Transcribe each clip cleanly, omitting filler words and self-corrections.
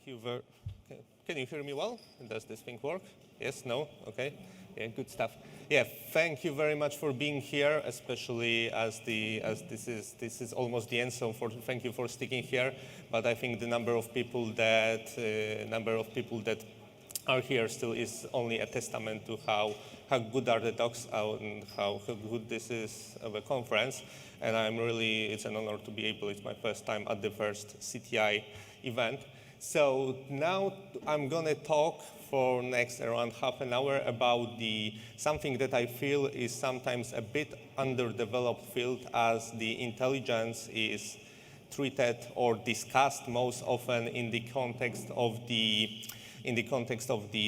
you very. Can you hear me well? Does this thing work? Yes, no? Okay. Yeah, good stuff. Yeah, thank you very much for being here, especially as this is almost the end. So thank you for sticking here. But I think the number of people that are here still is only a testament to how good are the talks and how good this is of a conference. And it's an honor to be able. It's my first time at the first CTI event. So now I'm going to talk for next around half an hour about something that I feel is sometimes a bit underdeveloped field, as the intelligence is treated or discussed most often in the context of the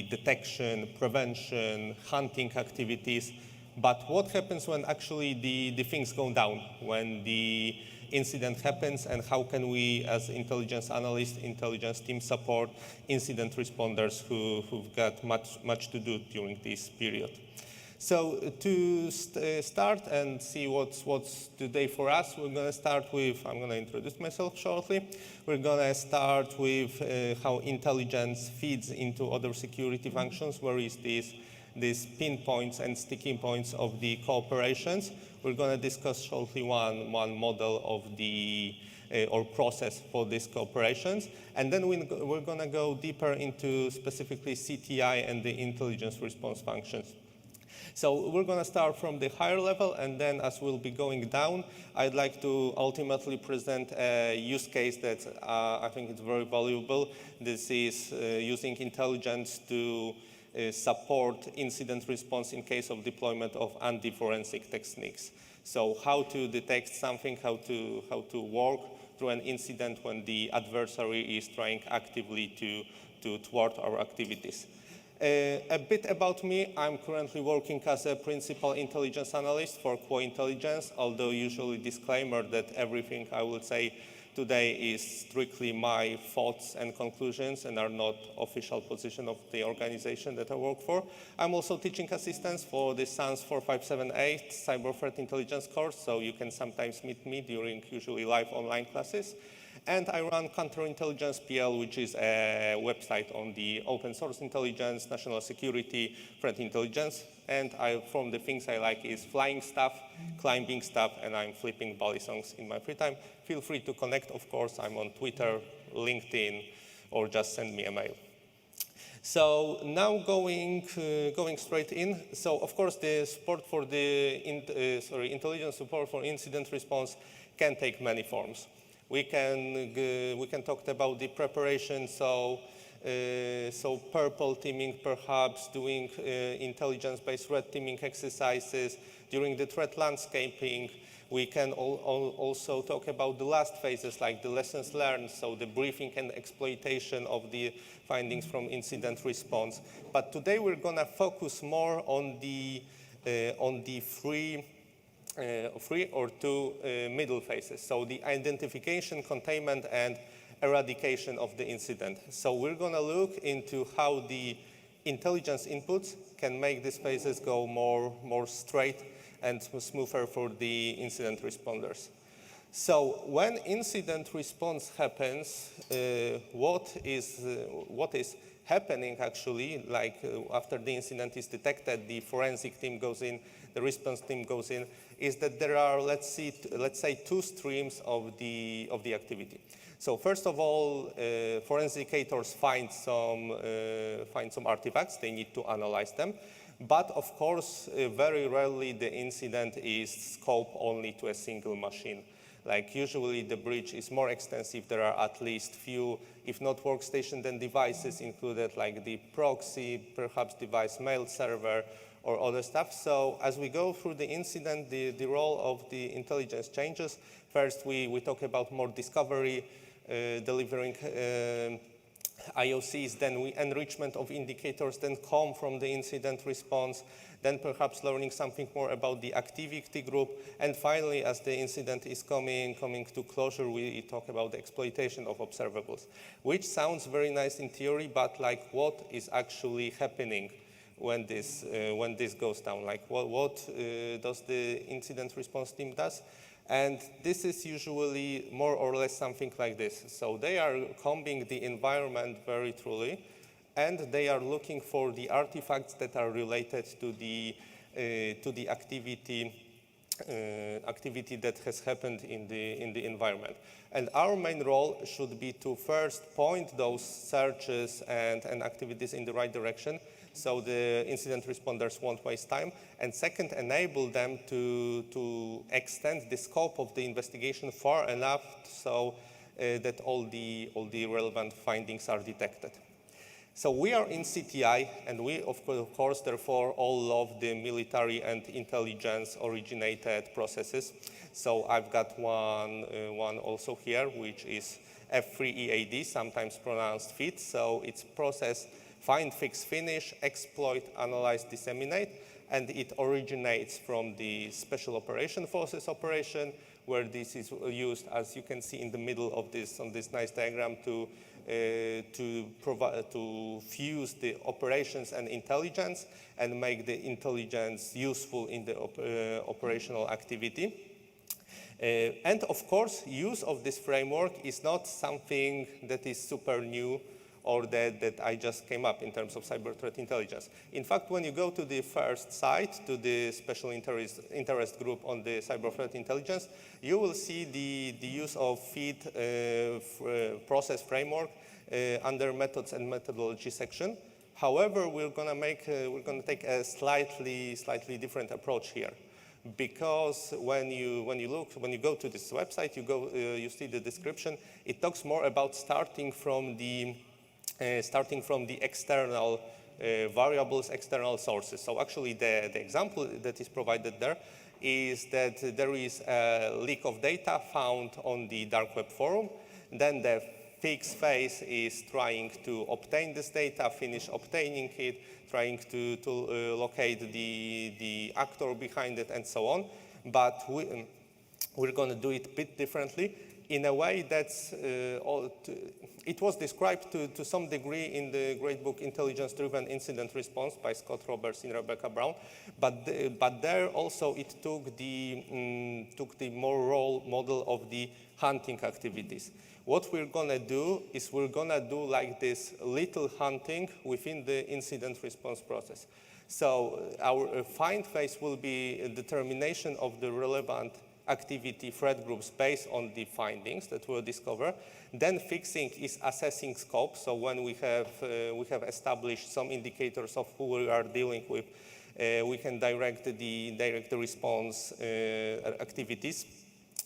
detection, prevention, hunting activities. But what happens when actually the things go down, when the incident happens, and how can we, as intelligence analysts, intelligence team support incident responders who've got much to do during this period? So to start and see what's today for us, we're going to start with, I'm going to introduce myself shortly. We're going to start with how intelligence feeds into other security functions, where is these pinpoints and sticking points of the cooperations. We're going to discuss shortly one model of or process for these cooperations. And then we're going to go deeper into specifically CTI and the intelligence response functions. So we're going to start from the higher level, and then as we'll be going down, I'd like to ultimately present a use case that I think is very valuable. This is using intelligence to support incident response in case of deployment of anti-forensic techniques. So how to detect something, how to work through an incident when the adversary is trying actively to thwart our activities. A bit about me. I'm currently working as a principal intelligence analyst for QuoIntelligence, although usually disclaimer that everything I will say today is strictly my thoughts and conclusions and are not official position of the organization that I work for. I'm also teaching assistant for the SANS FOR578 Cyber Threat Intelligence course, so you can sometimes meet me during usually live online classes. And I run counterintelligence.pl, which is a website on the open source intelligence, national security, threat intelligence. And from the things I like is flying stuff, climbing stuff, and I'm flipping balisongs in my free time. Feel free to connect, of course. I'm on Twitter, LinkedIn, or just send me a mail. So now going straight in. So of course the support for intelligence support for incident response can take many forms. We can talk about the preparation, so purple teaming, perhaps doing intelligence-based red teaming exercises during the threat landscaping. We can also talk about the last phases, like the lessons learned, so the briefing and exploitation of the findings from incident response. But today we're going to focus more on the three or two middle phases. So the identification, containment, and eradication of the incident. So we're going to look into how the intelligence inputs can make these phases go more straight and smoother for the incident responders. So when incident response happens, what is happening actually, like after the incident is detected, the forensic team goes in, the response team goes in, is that there are, let's say, two streams of the activity. So first of all, forensicators find some artifacts. They need to analyze them. But of course, very rarely the incident is scoped only to a single machine. Like usually the breach is more extensive. There are at least few, if not workstation, then devices included, like the proxy, perhaps device mail server, or other stuff. So as we go through the incident, the role of the intelligence changes. First, we talk about more discovery, delivering IOCs, then enrichment of indicators, then come from the incident response, then perhaps learning something more about the activity group, and finally, as the incident is coming to closure, we talk about the exploitation of observables, which sounds very nice in theory, but like what is actually happening when this goes down? Like what does the incident response team does? And this is usually more or less something like this. So they are combing the environment very truly, and they are looking for the artifacts that are related to the activity that has happened in the environment. And our main role should be to first point those searches and activities in the right direction, so the incident responders won't waste time. And second, enable them to extend the scope of the investigation far enough so that all the relevant findings are detected. So we are in CTI, and we, of course, therefore, all love the military and intelligence-originated processes. So I've got one also here, which is F3EAD, sometimes pronounced FIT. So it's process find, fix, finish, exploit, analyze, disseminate, and it originates from the Special Operation Forces operation, where this is used, as you can see in the middle of this, on this nice diagram, to fuse the operations and intelligence and make the intelligence useful in the operational activity. And of course, use of this framework is not something that is super new or that I just came up in terms of cyber threat intelligence. In fact, when you go to the first site, to the special interest group on the cyber threat intelligence, you will see the use of FIT process framework under methods and methodology section. However, we're going to take a slightly different approach here, because when you go to this website, you see the description. It talks more about starting from the external variables, external sources. So actually, the example that is provided there is that there is a leak of data found on the dark web forum. Then the fix phase is trying to obtain this data, finish obtaining it, trying to locate the actor behind it, and so on. But we're going to do it a bit differently, in a way that's, it was described to some degree in the great book Intelligence-Driven Incident Response by Scott Roberts and Rebecca Brown, but there also it took the more role model of the hunting activities. What we're going to do is we're going to do like this little hunting within the incident response process. So our find phase will be a determination of the relevant activity threat groups based on the findings that we'll discover. Then fixing is assessing scope. So when we have established some indicators of who we are dealing with, we can direct the response activities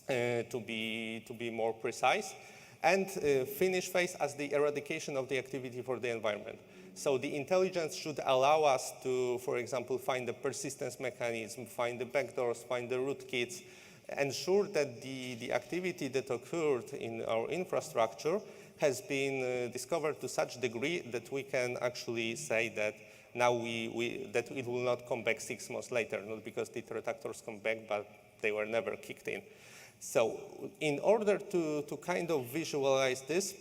to be more precise. And finish phase as the eradication of the activity for the environment. So the intelligence should allow us to, for example, find the persistence mechanism, find the backdoors, find the rootkits, ensure that the activity that occurred in our infrastructure has been discovered to such degree that we can actually say that now that it will not come back 6 months later, not because the threat actors come back, but they were never kicked in. So in order to kind of visualize this,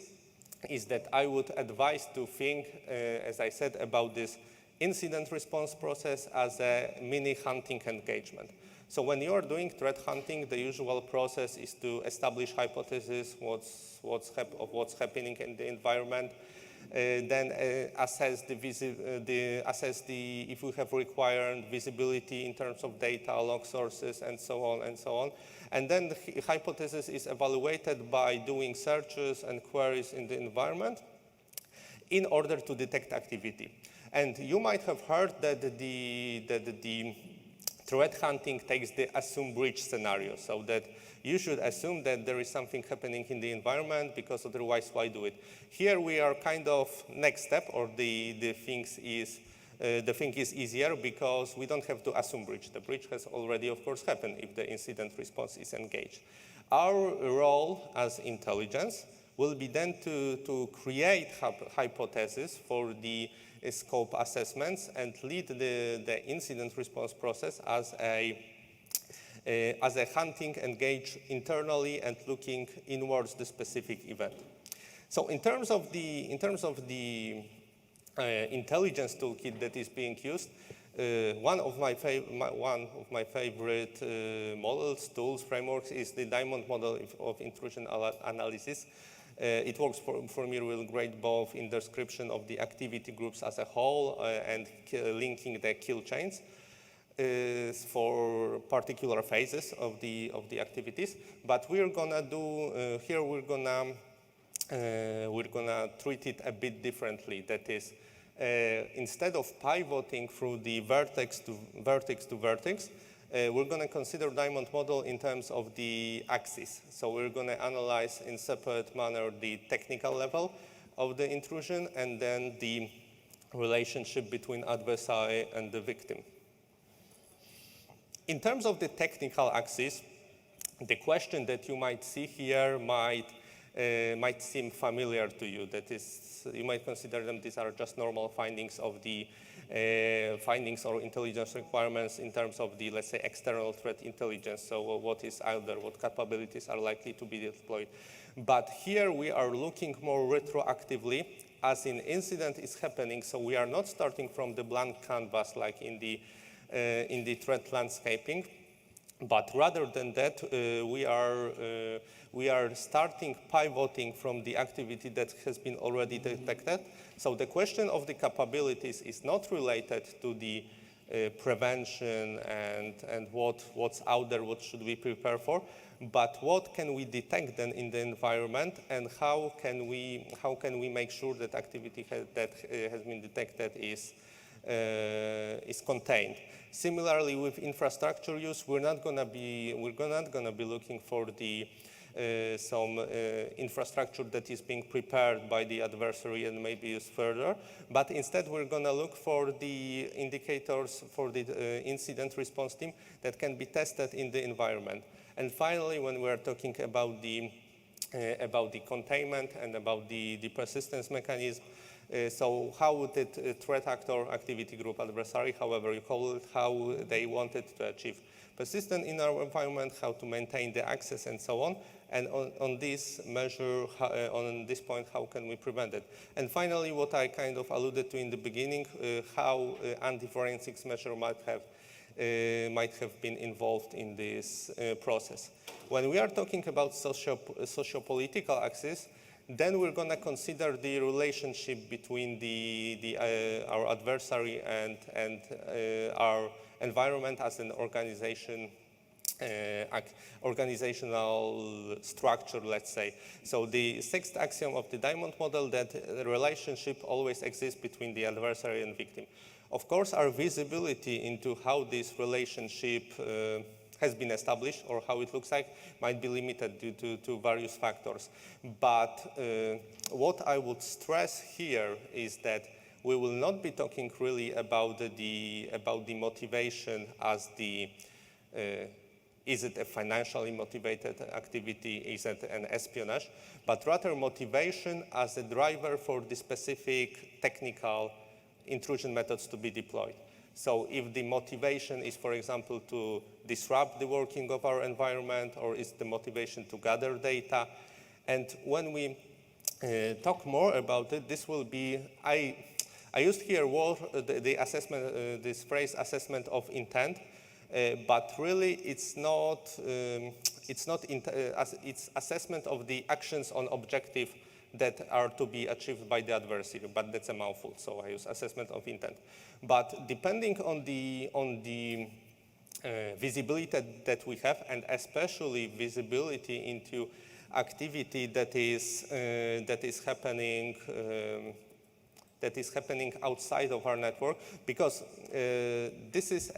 is that I would advise to think, as I said, about this incident response process as a mini hunting engagement. So when you are doing threat hunting, the usual process is to establish hypothesis of what's happening in the environment, then assess if we have required visibility in terms of data, log sources, and so on and so on. And then the hypothesis is evaluated by doing searches and queries in the environment in order to detect activity. And you might have heard that the threat hunting takes the assume breach scenario, so that you should assume that there is something happening in the environment, because otherwise, why do it? Here we are kind of next step, or the thing is easier, because we don't have to assume breach. The breach has already, of course, happened if the incident response is engaged. Our role as intelligence will be then to create hypotheses for the scope assessments and lead the incident response process as a hunting engaged internally and looking inwards the specific event. So in terms of the intelligence toolkit that is being used, One of my favorite models, tools, frameworks is the Diamond model of intrusion analysis. It works for me really great, both in description of the activity groups as a whole and linking the kill chains for particular phases of the activities. But we're gonna do here. We're gonna treat it a bit differently. That is, instead of pivoting through the vertex to vertex, we're going to consider Diamond model in terms of the axis. So we're going to analyze in separate manner the technical level of the intrusion and then the relationship between adversary and the victim. In terms of the technical axis, the question that you might see here might seem familiar to you. That is, you might consider them, these are just normal findings of the findings or intelligence requirements in terms of the, let's say, external threat intelligence. So what is out there, what capabilities are likely to be deployed. But here we are looking more retroactively as an incident is happening. So we are not starting from the blank canvas like in the threat landscaping. But rather than that, we are starting pivoting from the activity that has been already detected. So the question of the capabilities is not related to the prevention and what's out there, what should we prepare for, but what can we detect then in the environment, and how can we make sure that activity that has been detected is contained. Similarly, with infrastructure use, we're not gonna be looking for the some infrastructure that is being prepared by the adversary and maybe used further, but instead we're gonna look for the indicators for the incident response team that can be tested in the environment. And finally, when we're talking about the containment and about the persistence mechanism, so how did threat actor, activity group, adversary, however you call it, how they wanted to achieve persistence in our environment, how to maintain the access and so on, and on this measure, on this point, how can we prevent it? And finally, what I kind of alluded to in the beginning, how anti-forensics measure might have been involved in this process. When we are talking about socio-political axis, then we're going to consider the relationship between our adversary and our environment as an organizational structure, let's say. So the sixth axiom of the Diamond model, that the relationship always exists between the adversary and victim. Of course, our visibility into how this relationship has been established or how it looks like might be limited due to various factors. But what I would stress here is that we will not be talking really about the motivation as the is it a financially motivated activity, is it an espionage, but rather motivation as a driver for the specific technical intrusion methods to be deployed. So if the motivation is, for example, to disrupt the working of our environment, or is the motivation to gather data, and when we talk more about it, this will be, I used here the assessment, this phrase assessment of intent, but really it's assessment of the actions on objective that are to be achieved by the adversary, but that's a mouthful, so I use assessment of intent. But depending on the visibility that we have, and especially visibility into activity that is happening outside of our network, because this is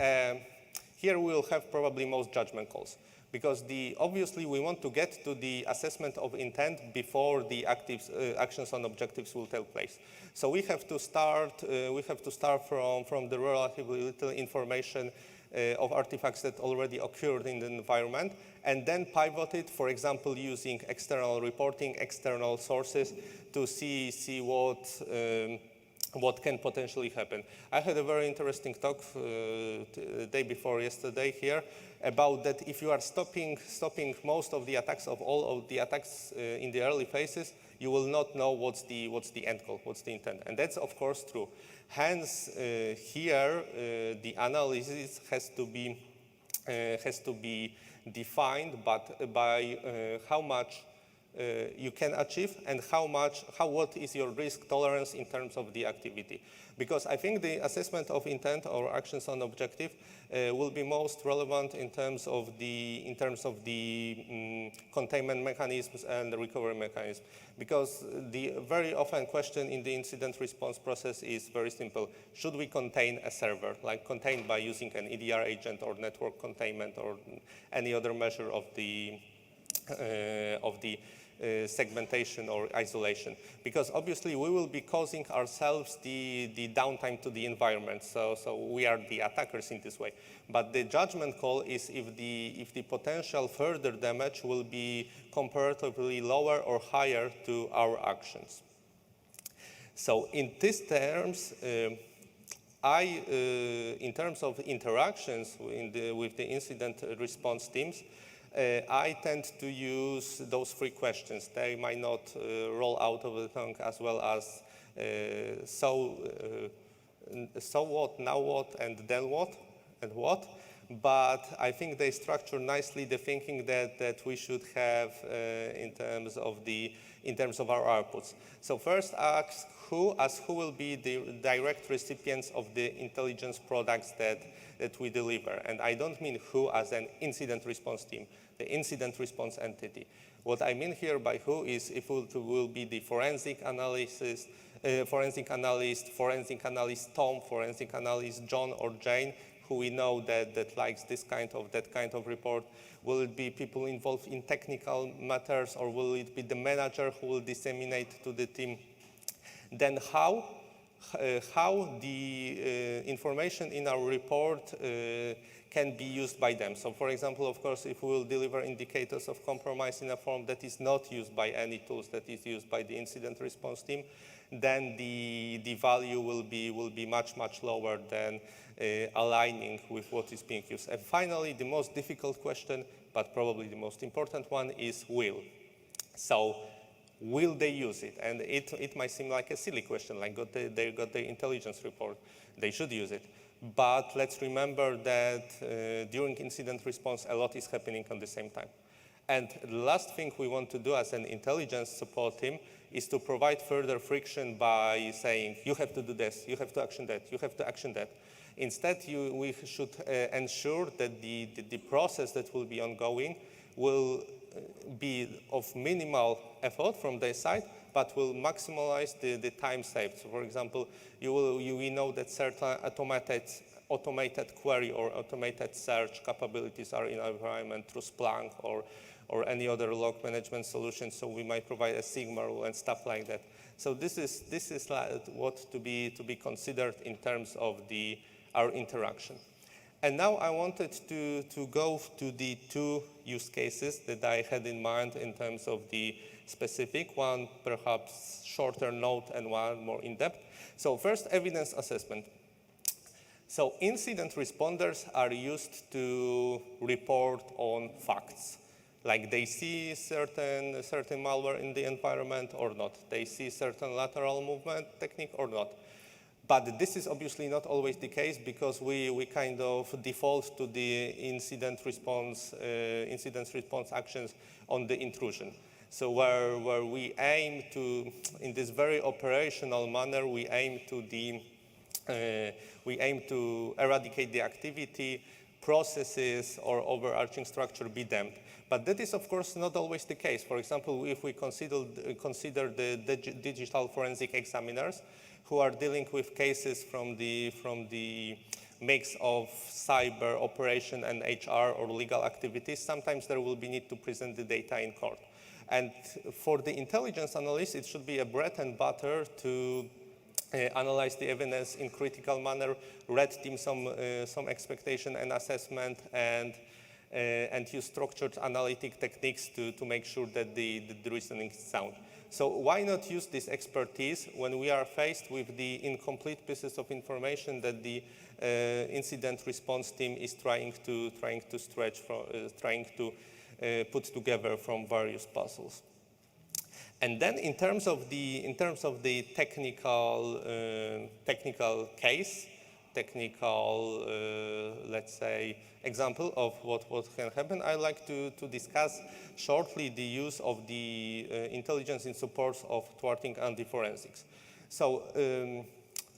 here we will have probably most judgment calls. Because obviously we want to get to the assessment of intent before the actions on objectives will take place. So we have to start from the relatively little information of artifacts that already occurred in the environment, and then pivot it, for example, using external reporting, external sources to see what what can potentially happen. I had a very interesting talk the day before yesterday here about that if you are stopping most of the attacks, of all of the attacks in the early phases, you will not know what's the end goal, what's the intent. And that's of course true. Hence, here the analysis has to be defined, but by how much you can achieve and what is your risk tolerance in terms of the activity. Because I think the assessment of intent or actions on objective will be most relevant in terms of the containment mechanisms and the recovery mechanisms. Because the very often question in the incident response process is very simple. Should we contain a server, like contained by using an EDR agent or network containment or any other measure of the segmentation or isolation? Because obviously we will be causing ourselves the downtime to the environment, so we are the attackers in this way. But the judgment call is if the potential further damage will be comparatively lower or higher to our actions. So in these terms, in terms of interactions with the incident response teams, I tend to use those three questions. They might not roll out of the tongue as well as so what, now what, and then what, and what. But I think they structure nicely the thinking that we should have in terms of our outputs. So first, ask who will be the direct recipients of the intelligence products that we deliver. And I don't mean who as an incident response team, the incident response entity. What I mean here by who is if it will be the forensic analyst Tom, forensic analyst John or Jane, who we know that likes that kind of report. Will it be people involved in technical matters, or will it be the manager who will disseminate to the team? Then how the information in our report can be used by them. So for example, of course, if we will deliver indicators of compromise in a form that is not used by any tools, that is used by the incident response team, then the value will be much lower than aligning with what is being used. And finally, the most difficult question, but probably the most important one, is will. So will they use it? And it might seem like a silly question, like they got the intelligence report, they should use it. But let's remember that during incident response, a lot is happening at the same time. And the last thing we want to do as an intelligence support team is to provide further friction by saying, you have to do this, you have to action that, you have to action that. Instead, we should ensure that the process that will be ongoing will be of minimal effort from their side, but will maximize the time saved. So for example, we know that certain automated query or automated search capabilities are in our environment through Splunk or any other log management solution, so we might provide a Sigma rule and stuff like that. So this is what to be considered in terms of our interaction. And now I wanted to go to the two use cases that I had in mind in terms of the specific, one perhaps shorter note and one more in-depth. So first, evidence assessment. So incident responders are used to report on facts, like they see certain malware in the environment or not. They see certain lateral movement technique or not. But this is obviously not always the case because we kind of default to the incident response actions on the intrusion. So where we aim to, in this very operational manner, we aim to eradicate the activity, processes, or overarching structure be damned. But that is, of course, not always the case. For example, if we consider the digital forensic examiners who are dealing with cases from the mix of cyber operation and HR or legal activities, sometimes there will be need to present the data in court. And for the intelligence analyst, it should be a bread and butter to analyze the evidence in critical manner, red team some expectation and assessment, and use structured analytic techniques to make sure that the reasoning is sound. So why not use this expertise when we are faced with the incomplete pieces of information that the incident response team is trying to stretch from, trying to put together from various puzzles. And then in terms of the technical case, let's say, example of what can happen, I'd like to discuss shortly the use of the intelligence in support of thwarting anti-forensics. So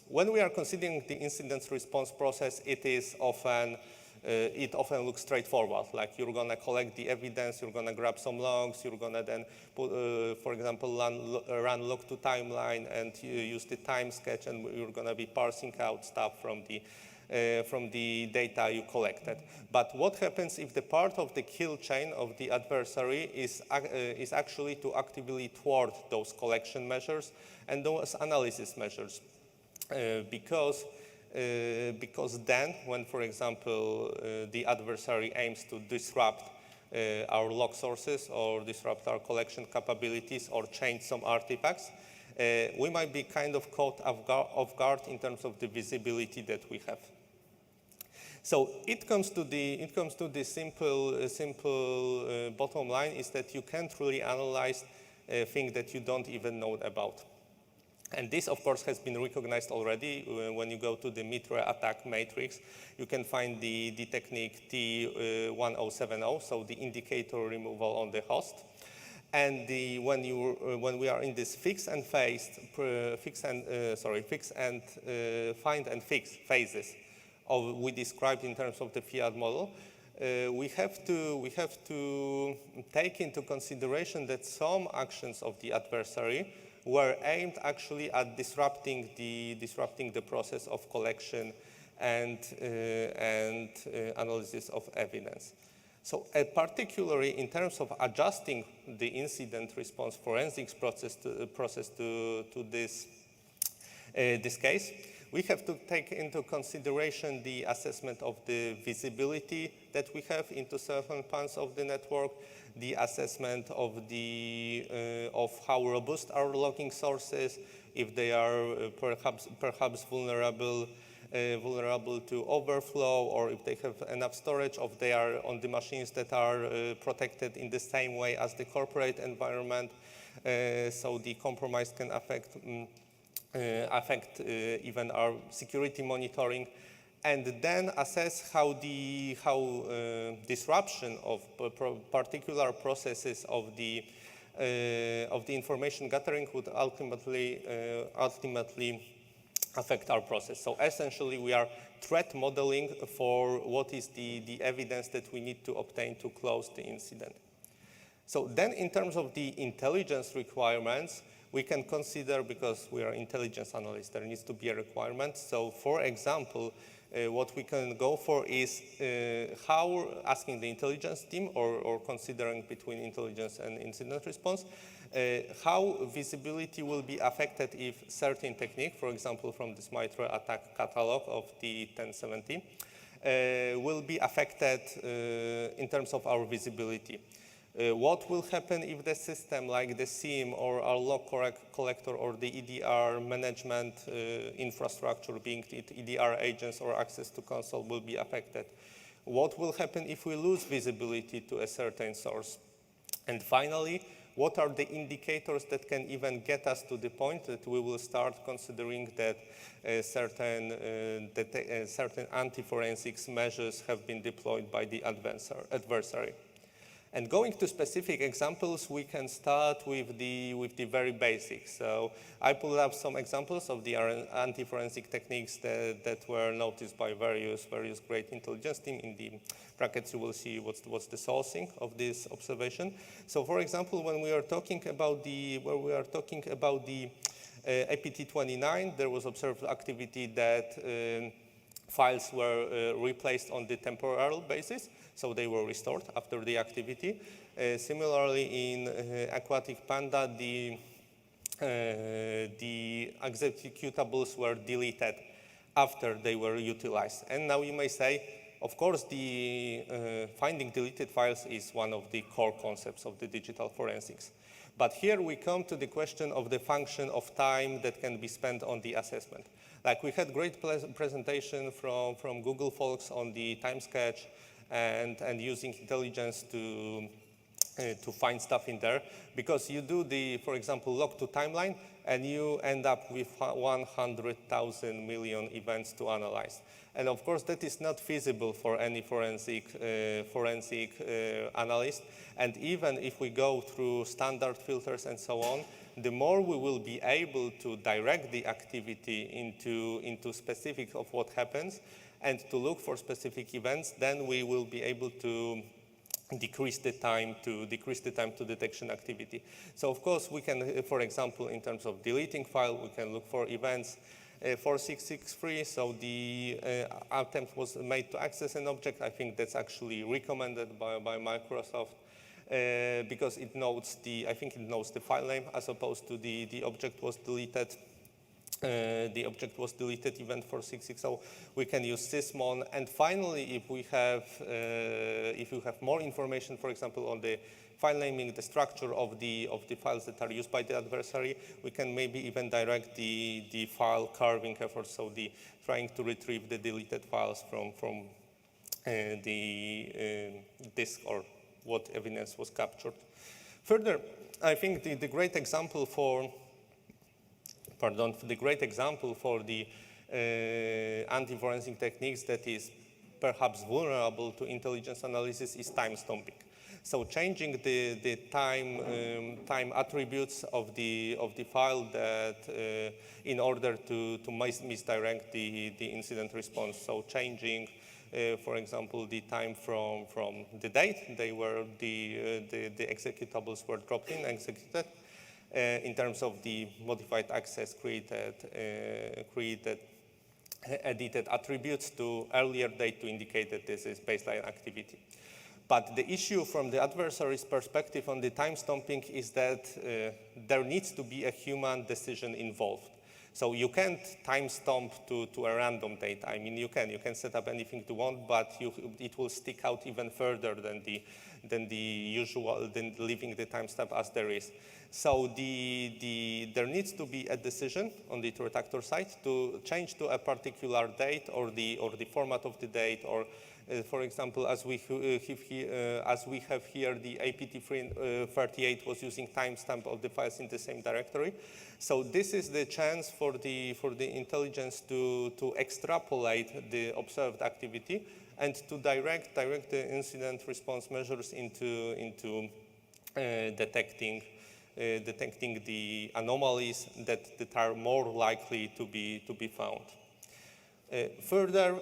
when we are considering the incident response process, it often looks straightforward. Like you're going to collect the evidence, you're going to grab some logs, you're going to then, put, for example, run log to timeline and use the time sketch, and you're going to be parsing out stuff from the data you collected. But what happens if the part of the kill chain of the adversary is actually to actively thwart those collection measures and those analysis measures? Because then, when, for example, the adversary aims to disrupt our log sources or disrupt our collection capabilities or change some artifacts, we might be kind of caught off guard in terms of the visibility that we have. So it comes to the simple bottom line is that you can't really analyze things that you don't even know about. And this, of course, has been recognized already. When you go to the MITRE attack matrix, you can find the technique T1070, so the indicator removal on the host. And when we are in this fix and find and fix phases we described in terms of the FIAD model, we have to take into consideration that some actions of the adversary were aimed actually at disrupting the process of collection and analysis of evidence. So particularly in terms of adjusting the incident response forensics process to this case, we have to take into consideration the assessment of the visibility that we have into certain parts of the network, the assessment of how robust our logging sources, if they are perhaps vulnerable to overflow, or if they have enough storage, or if they are on the machines that are protected in the same way as the corporate environment, so the compromise can affect even our security monitoring, and then assess how disruption of particular processes of the information gathering would ultimately affect our process. So essentially, we are threat modeling for what is the evidence that we need to obtain to close the incident. So then, in terms of the intelligence requirements, we can consider, because we are intelligence analysts, there needs to be a requirement. So, for example, what we can go for is how asking the intelligence team, or considering between intelligence and incident response, how visibility will be affected if certain technique, for example, from this MITRE attack catalog of the 1070, will be affected in terms of our visibility. What will happen if the system like the SIEM or our log collector or the EDR management infrastructure, being it EDR agents or access to console, will be affected? What will happen if we lose visibility to a certain source? And finally, what are the indicators that can even get us to the point that we will start considering that certain anti-forensics measures have been deployed by the adversary? And going to specific examples, we can start with the very basics. So I pulled up some examples of the anti-forensic techniques that were noticed by various great intelligence team. In the brackets, you will see what's the sourcing of this observation. So, for example, when we are talking about the APT29, there was observed activity that files were replaced on the temporal basis. So they were restored after the activity. Similarly, in Aquatic Panda, the executables were deleted after they were utilized. And now you may say, of course, the finding deleted files is one of the core concepts of the digital forensics. But here we come to the question of the function of time that can be spent on the assessment. Like we had great presentation from Google folks on the time sketch and using intelligence to find stuff in there, because you do the, for example, log to timeline, and you end up with 100,000 million events to analyze. And of course, that is not feasible for any forensic analyst. And even if we go through standard filters and so on, the more we will be able to direct the activity into specific of what happens and to look for specific events, then we will be able to decrease the time to detection activity. So of course we can, for example, in terms of deleting file, we can look for events 4663. So the attempt was made to access an object. I think that's actually recommended by Microsoft because it notes the file name as opposed to the object was deleted. The object was deleted event 4660. We can use sysmon. And finally, if we have more information, for example, on the file naming, the structure of the files that are used by the adversary, we can maybe even direct the file carving effort, so the trying to retrieve the deleted files from the disk or what evidence was captured. Further, I think the great example for the anti-forensic techniques that is perhaps vulnerable to intelligence analysis is time stomping. So changing the time attributes of the file that in order to misdirect the incident response. So changing, for example, the time from the date the executables were dropped in, executed. In terms of the modified access created edited attributes to earlier date to indicate that this is baseline activity. But the issue from the adversary's perspective on the time stomping is that there needs to be a human decision involved. So you can't time stomp to a random date. I mean, you can set up anything you want, but it will stick out even further than leaving the timestamp as there is. So there needs to be a decision on the threat actor side to change to a particular date or the format of the date, or for example, as we have here, the APT38 was using timestamp of the files in the same directory. So this is the chance for the intelligence to extrapolate the observed activity and to direct the incident response measures into detecting the anomalies that are more likely to be found. Further,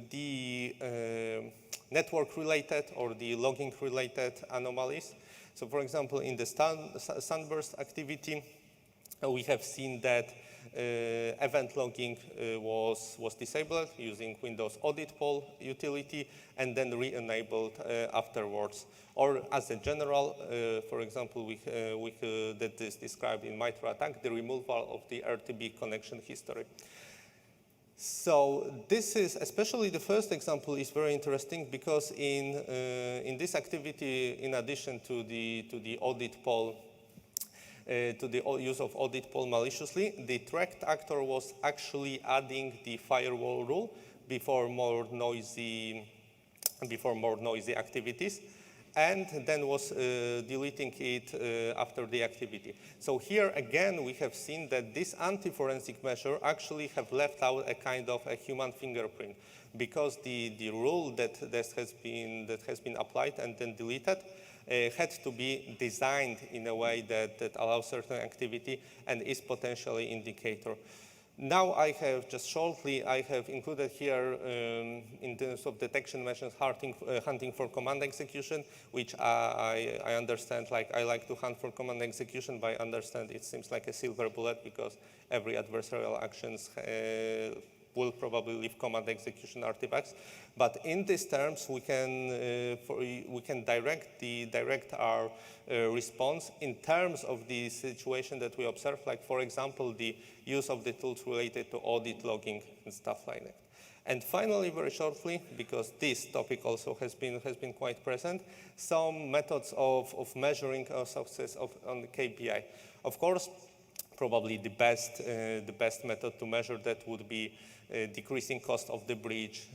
the network-related or the logging-related anomalies. So, for example, in the sunburst activity, we have seen that event logging was disabled using Windows Audit Poll utility and then re-enabled afterwards. Or as a general, for example, that is described in MITRE ATT&CK, the removal of the RTB connection history. So this is, especially the first example, is very interesting because in this activity, in addition to the audit poll, to the use of audit poll maliciously, the threat actor was actually adding the firewall rule before more noisy activities, and then was deleting it after the activity. So here again, we have seen that this anti-forensic measure actually have left out a kind of a human fingerprint, because the rule that has been applied and then deleted had to be designed in a way that allows certain activity and is potentially indicator. Now I have included here in terms of detection measures hunting for command execution, which I understand, like I like to hunt for command execution, but I understand it seems like a silver bullet because every adversarial actions will probably leave command execution artifacts. But in these terms, we can direct our response in terms of the situation that we observe, like for example, the use of the tools related to audit logging and stuff like that. And finally, very shortly, because this topic also has been quite present, some methods of measuring our success on the KPI. Of course, probably the best method to measure that would be decreasing cost of the breach,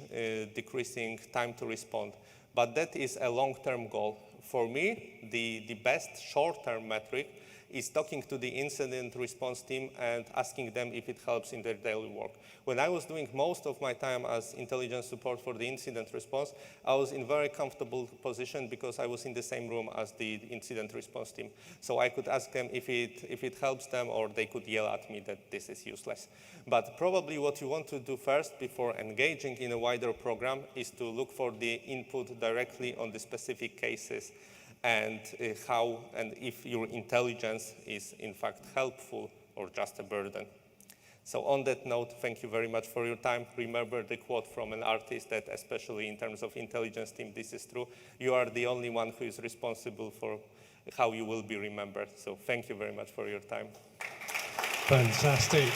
decreasing time to respond. But that is a long-term goal. For me, the best short-term metric is talking to the incident response team and asking them if it helps in their daily work. When I was doing most of my time as intelligence support for the incident response, I was in a very comfortable position because I was in the same room as the incident response team. So I could ask them if it helps them, or they could yell at me that this is useless. But probably what you want to do first before engaging in a wider program is to look for the input directly on the specific cases, and how and if your intelligence is in fact helpful or just a burden. So on that note, thank you very much for your time. Remember the quote from an artist that, especially in terms of intelligence team, this is true. You are the only one who is responsible for how you will be remembered. So thank you very much for your time. Fantastic.